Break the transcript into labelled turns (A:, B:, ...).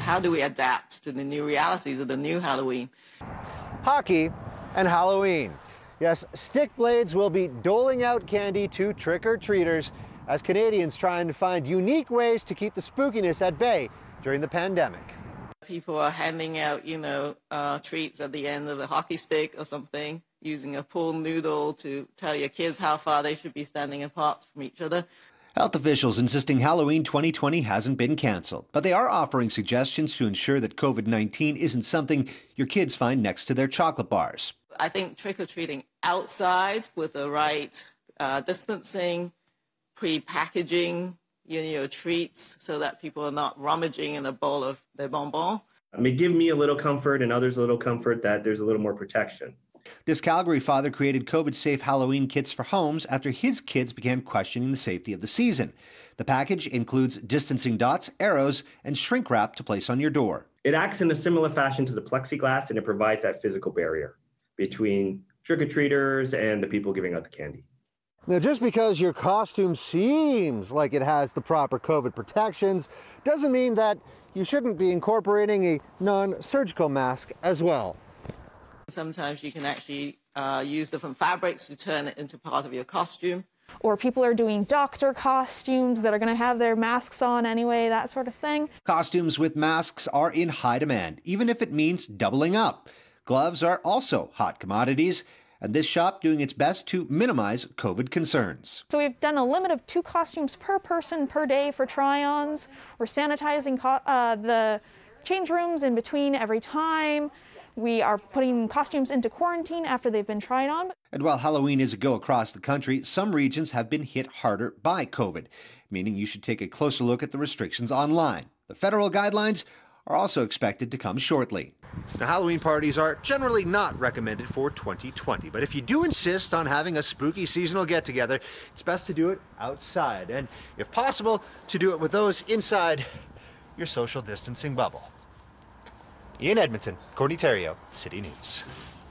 A: How do we adapt to the new realities of the new Halloween?
B: Hockey and Halloween. Yes, stick blades will be doling out candy to trick-or-treaters as Canadians trying to find unique ways to keep the spookiness at bay during the pandemic.
A: People are handing out, treats at the end of the hockey stick or something, using a pool noodle to tell your kids how far they should be standing apart from each other.
C: Health officials insisting Halloween 2020 hasn't been canceled, but they are offering suggestions to ensure that COVID-19 isn't something your kids find next to their chocolate bars.
A: I think trick-or-treating outside with the right distancing, pre-packaging, your treats so that people are not rummaging in a bowl of their bonbons.
D: It may give me a little comfort and others a little comfort that there's a little more protection.
C: This Calgary father created COVID-safe Halloween kits for homes after his kids began questioning the safety of the season. The package includes distancing dots, arrows, and shrink wrap to place on your door.
D: It acts in a similar fashion to the plexiglass, and it provides that physical barrier between trick-or-treaters and the people giving out the candy.
B: Now, just because your costume seems like it has the proper COVID protections doesn't mean that you shouldn't be incorporating a non-surgical mask as well.
A: Sometimes you can actually use different fabrics to turn it into part of your costume.
E: Or people are doing doctor costumes that are going to have their masks on anyway, that sort of thing.
C: Costumes with masks are in high demand, even if it means doubling up. Gloves are also hot commodities, and this shop doing its best to minimize COVID concerns.
E: So we've done a limit of 2 costumes per person per day for try-ons. We're sanitizing the change rooms in between every time. We are putting costumes into quarantine after they've been tried on.
C: And while Halloween is a go across the country, some regions have been hit harder by COVID, meaning you should take a closer look at the restrictions online. The federal guidelines are also expected to come shortly.
B: Now, Halloween parties are generally not recommended for 2020, but if you do insist on having a spooky seasonal get-together, it's best to do it outside, and if possible, to do it with those inside your social distancing bubble. In Edmonton, Courtney Theriault, City News.